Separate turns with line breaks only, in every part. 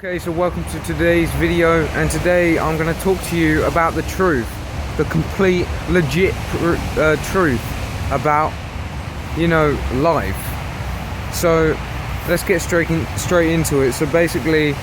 Okay, so welcome to today's video, and today I'm going to talk to you about the truth, the complete, legit truth about, life. So let's get straight into it. So basically,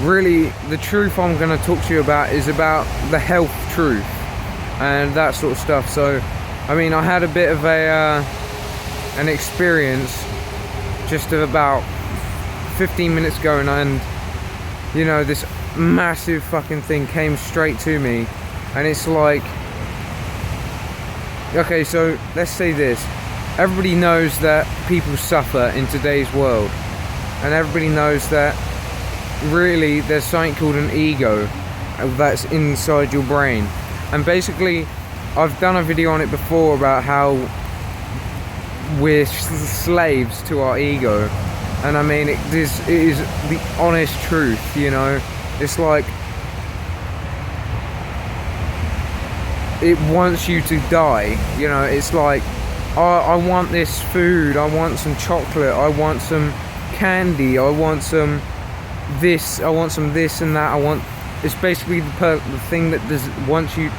really the truth I'm going to talk to you about is about the health truth and that sort of stuff. So I mean, I had a bit of an experience just about 15 minutes ago, and this massive fucking thing came straight to me, and it's like, okay, so let's say this: everybody knows that people suffer in today's world, and everybody knows that really there's something called an ego that's inside your brain. And basically, I've done a video on it before about how we're slaves to our ego, and I mean, it is the honest truth. It's like it wants you to die. It's like, I want this food, I want some chocolate, I want some candy, I want some this, I want some this and that. It's basically the thing that wants you,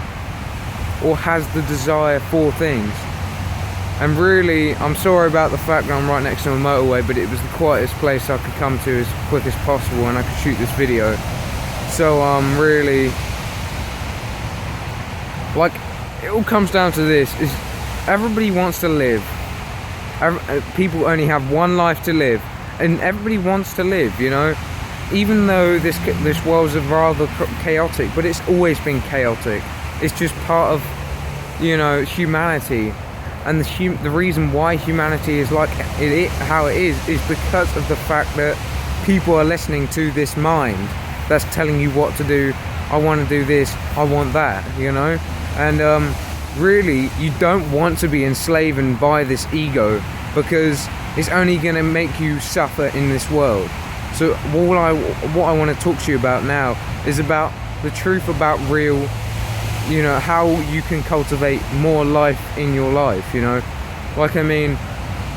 or has the desire for things. And really, I'm sorry about the fact that I'm right next to a motorway, but it was the quietest place I could come to as quick as possible, and I could shoot this video. So really, like, it all comes down to this: is everybody wants to live. People only have one life to live, and everybody wants to live. Even though this world's rather chaotic, but it's always been chaotic. It's just part of humanity. And the reason why humanity is like how it is because of the fact that people are listening to this mind that's telling you what to do. I want to do this, I want that, And really, you don't want to be enslaved by this ego, because it's only going to make you suffer in this world. So what I want to talk to you about now is about the truth about real, how you can cultivate more life in your life. Like, I mean,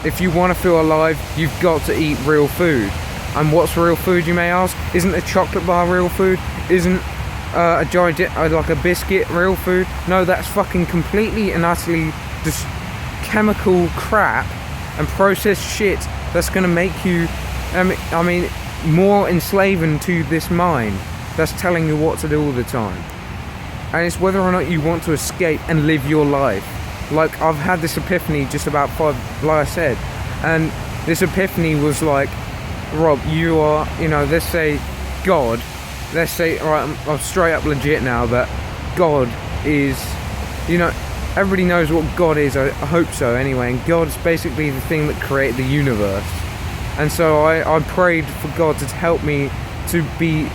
if you want to feel alive, you've got to eat real food. And what's real food, you may ask? Isn't a chocolate bar real food? Isn't a giant, like a biscuit, real food? No, that's fucking completely and utterly just chemical crap and processed shit that's going to make you, I mean, more enslaved to this mind that's telling you what to do all the time. And it's whether or not you want to escape and live your life. Like, I've had this epiphany just about like I said, and this epiphany was like, Rob, you are, let's say God, right, I'm straight up legit now, that God is, everybody knows what God is, I hope so anyway, and God's basically the thing that created the universe. And so I prayed for God to help me to be,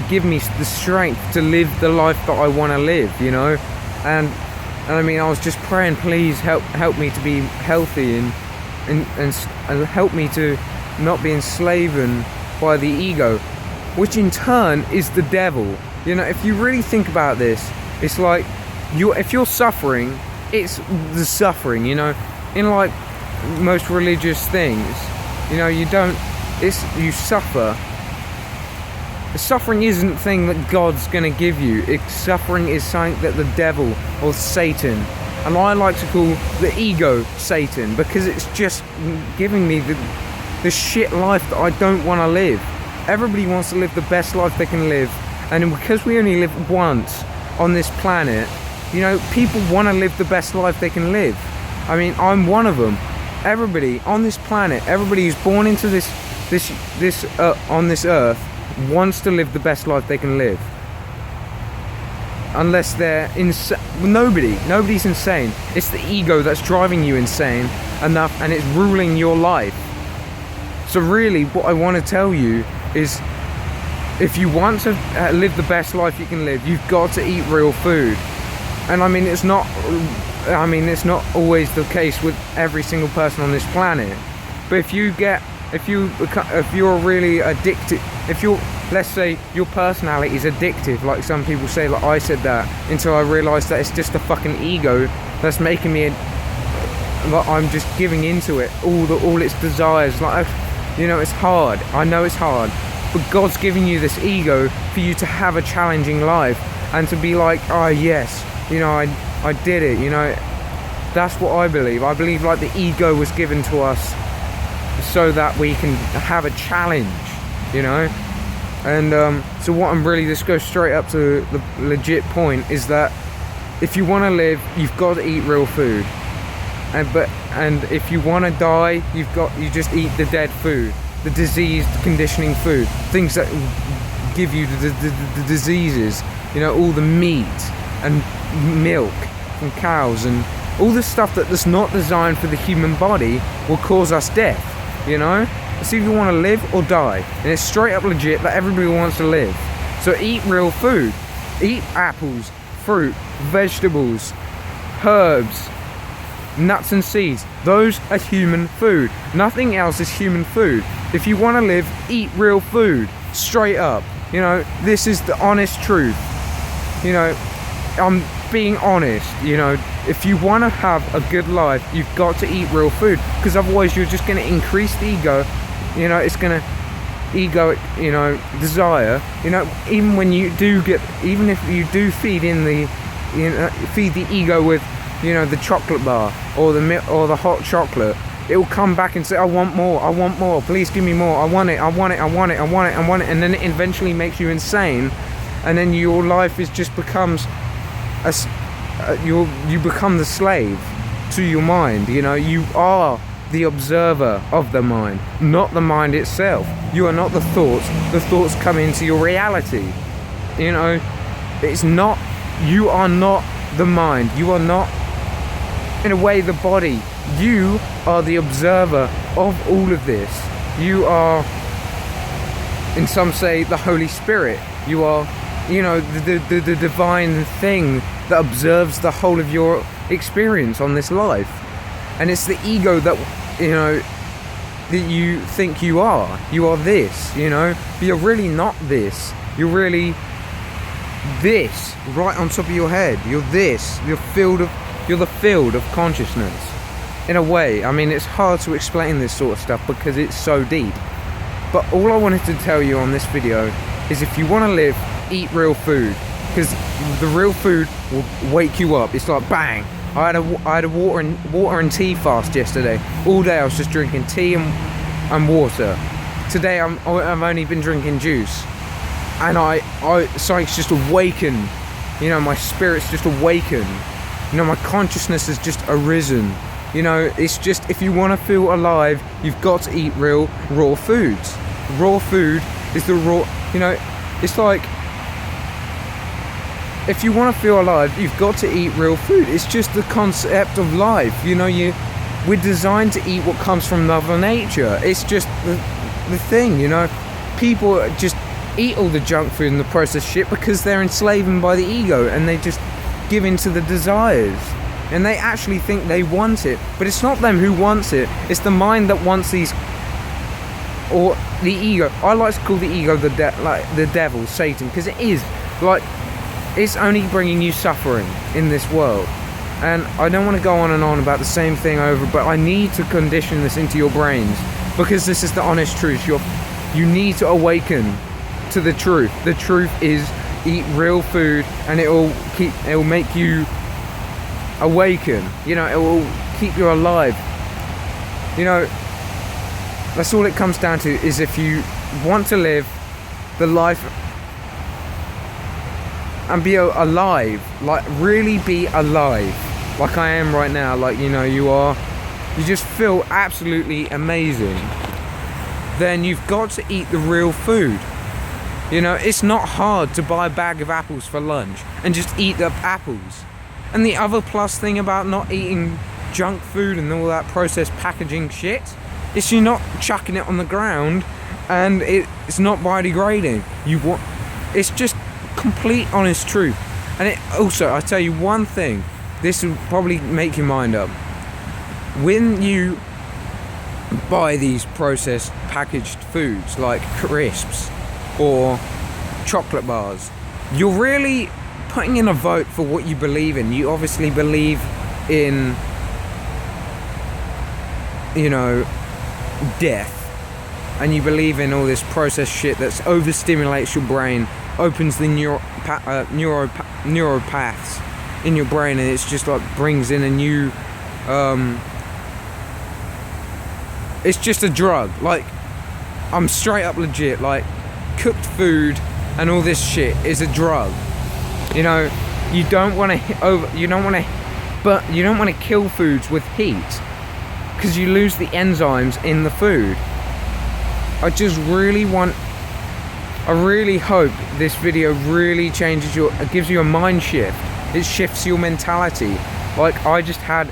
give me the strength to live the life that I want to live, and I mean, I was just praying, please help me to be healthy and help me to not be enslaved by the ego, which in turn is the devil. If you really think about this, it's like, if you're suffering, it's the suffering, in like most religious things, you suffer. Suffering isn't a thing that God's going to give you. Suffering is something that the devil or Satan, and I like to call the ego Satan, because it's just giving me the shit life that I don't want to live. Everybody wants to live the best life they can live, and because we only live once on this planet, people want to live the best life they can live. I mean, I'm one of them. Everybody on this planet, everybody who's born into this on this earth, wants to live the best life they can live. Unless they're insane. Nobody's insane. It's the ego that's driving you insane enough, and it's ruling your life. So really, what I want to tell you is, if you want to live the best life you can live, you've got to eat real food. And I mean, it's not always the case with every single person on this planet. But if you're really addicted, if let's say your personality is addictive, like some people say, like I said that, until I realised that it's just a fucking ego that's making me, like, I'm just giving into it, all its desires. Like, you know, it's hard. I know it's hard, but God's giving you this ego for you to have a challenging life and to be like, oh yes, you know, I did it. You know, that's what I believe. I believe like the ego was given to us so that we can have a challenge, you know. And so what I'm really, just go straight up to the legit point, is that if you want to live, you've got to eat real food. And if you want to die, you just eat the dead food, the diseased conditioning food, things that give you the diseases, you know, all the meat and milk from cows and all the stuff that's not designed for the human body will cause us death, you know. See if you want to live or die, and it's straight up legit that everybody wants to live. So eat real food, eat apples, fruit, vegetables, herbs, nuts and seeds. Those are human food. Nothing else is human food. If you want to live, eat real food, straight up. You know, this is the honest truth. You know, I'm being honest. You know, if you want to have a good life, you've got to eat real food, because otherwise you're just going to increase the ego. You know, it's going to egoic, you know, desire. You know, even when you do get, even if you do feed in the, you know, feed the ego with, you know, the chocolate bar or the hot chocolate, it will come back and say, I want more, please give me more, I want it, and then it eventually makes you insane, and then your life just becomes you become the slave to your mind. You know, you are the observer of the mind, not the mind itself. You are not the thoughts come into your reality. You know, it's not, you are not the mind, you are not, in a way, the body. You are the observer of all of this. You are, and some say, the Holy Spirit. You are, you know, the divine thing that observes the whole of your experience on this life. And it's the ego that, you know, that you think you are. You are this, you know, but you're really not this. You're really this right on top of your head. You're this. You're the field of consciousness. In a way, I mean, it's hard to explain this sort of stuff because it's so deep. But all I wanted to tell you on this video is, if you want to live, eat real food, because the real food will wake you up. It's like bang. I had a water and tea fast yesterday. All day I was just drinking tea and water. Today I've only been drinking juice, and something's just awakened. You know, my spirit's just awakened. You know, my consciousness has just arisen. You know, it's just, if you want to feel alive, you've got to eat real raw foods. Raw food is the raw, you know, it's like, if you want to feel alive, you've got to eat real food. It's just the concept of life. You know, we're designed to eat what comes from Mother Nature. It's just the thing, you know. People just eat all the junk food and the processed shit because they're enslaved by the ego, and they just give in to the desires. And they actually think they want it, but it's not them who wants it. It's the mind that wants these, or the ego. I like to call the ego the devil, Satan, because it is like, it's only bringing you suffering in this world. And I don't want to go on and on about the same thing over, but I need to condition this into your brains, because this is the honest truth. You need to awaken to the truth. The truth is, eat real food, and it will make you awaken. You know, it will keep you alive. You know, that's all it comes down to, is if you want to live the life and be alive, like really be alive, like I am right now, like, you know, you just feel absolutely amazing, then you've got to eat the real food. You know, it's not hard to buy a bag of apples for lunch and just eat the apples. And the other plus thing about not eating junk food and all that processed packaging shit is you're not chucking it on the ground, and it's not biodegrading. It's just complete honest truth. And it also, I tell you one thing, this will probably make your mind up. When you buy these processed packaged foods like crisps, or chocolate bars. You're really putting in a vote for what you believe in. You obviously believe in, you know, death, and you believe in all this processed shit that overstimulates your brain, opens the neuropaths in your brain, and it's just like brings in a new it's just a drug. Like, I'm straight up legit, like, cooked food and all this shit is a drug. You know, you don't want to kill foods with heat, because you lose the enzymes in the food. I really hope this video really changes it gives you a mind shift. It shifts your mentality. Like, I just had,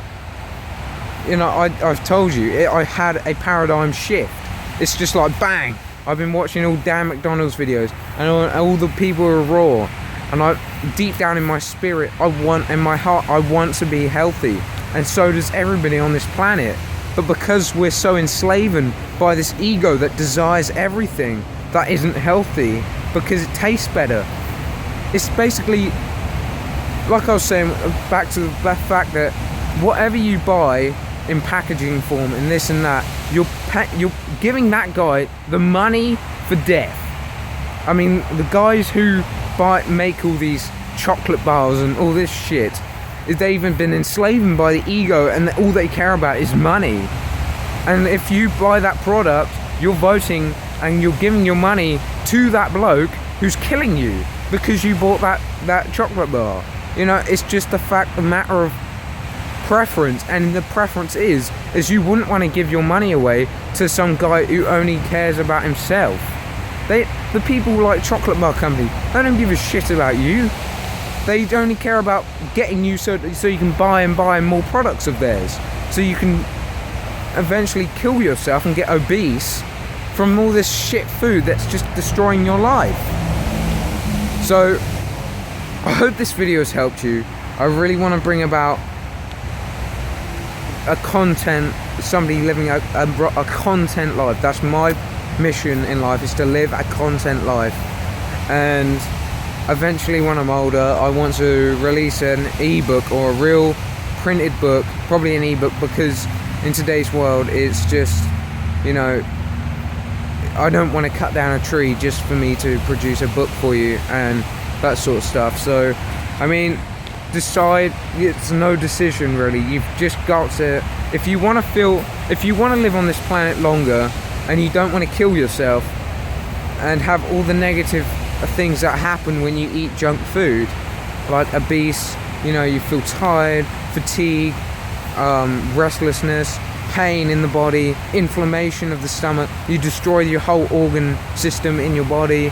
you know, I've told you, I had a paradigm shift. It's just like, bang! I've been watching all damn McDonald's videos, and all the people are raw. And deep down in my spirit, in my heart, I want to be healthy. And so does everybody on this planet. But because we're so enslaved by this ego that desires everything that isn't healthy because it tastes better, it's basically, like I was saying, back to the fact that whatever you buy in packaging form and this and that, you're giving that guy the money for death. I mean, the guys who make all these chocolate bars and all this shit, they've even been enslaved by the ego, and all they care about is money. And if you buy that product, you're voting and you're giving your money to that bloke who's killing you because you bought that chocolate bar. You know, it's just a matter of preference, and the preference is you wouldn't want to give your money away to some guy who only cares about himself. The people like chocolate bar company, they don't give a shit about you. They only care about getting you so you can buy more products of theirs, so you can eventually kill yourself and get obese from all this shit food that's just destroying your life. So I hope this video has helped you. I really want to bring about somebody living a content life. That's my mission in life, is to live a content life. And eventually, when I'm older, I want to release an ebook or a real printed book, probably an ebook, because in today's world it's just, you know, I don't want to cut down a tree just for me to produce a book for you and that sort of stuff. So I mean, decide. It's no decision really. You've just got to, if you want to live on this planet longer and you don't want to kill yourself and have all the negative things that happen when you eat junk food, like obese, you know, you feel tired, fatigue, restlessness, pain in the body, inflammation of the stomach, you destroy your whole organ system in your body.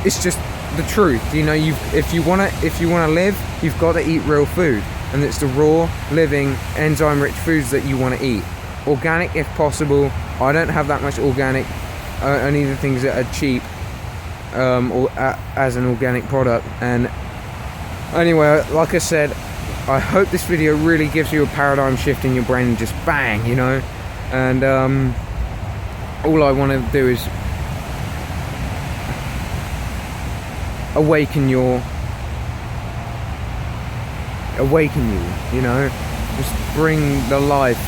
It's just the truth, you know. If you want to live, you've got to eat real food, and it's the raw, living, enzyme-rich foods that you want to eat. Organic if possible. I don't have that much organic, only the things that are cheap, or as an organic product. And anyway, like I said, I hope this video really gives you a paradigm shift in your brain and just bang, you know. And all I want to do is awaken you, you know, just bring the life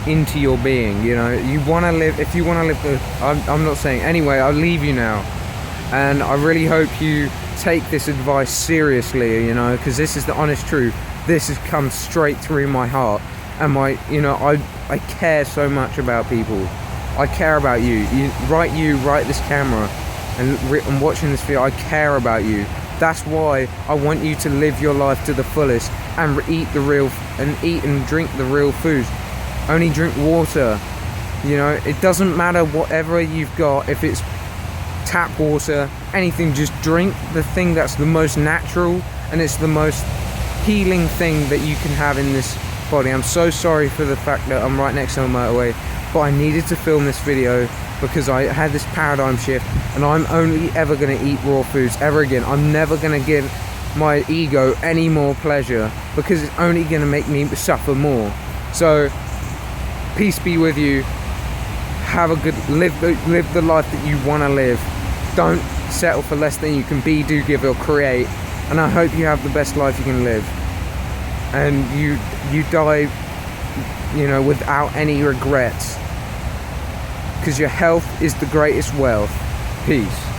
into your being, you know. You want to live, if you want to live I'm not saying, anyway, I'll leave you now, and I really hope you take this advice seriously, you know, because this is the honest truth. This has come straight through my heart, and I care so much about people. I care about you. Right this camera, and I'm watching this video. I care about you. That's why I want you to live your life to the fullest and eat and drink the real foods. Only drink water. You know, it doesn't matter whatever you've got. If it's tap water, anything, just drink the thing that's the most natural, and it's the most healing thing that you can have in this body. I'm so sorry for the fact that I'm right next to a motorway, but I needed to film this video because I had this paradigm shift, and I'm only ever going to eat raw foods ever again. I'm never going to give my ego any more pleasure, because it's only going to make me suffer more. So peace be with you. have a good live the life that you want to live. Don't settle for less than you can be, do, give, or create. And I hope you have the best life you can live, and you die, you know, without any regrets, because your health is the greatest wealth. Peace.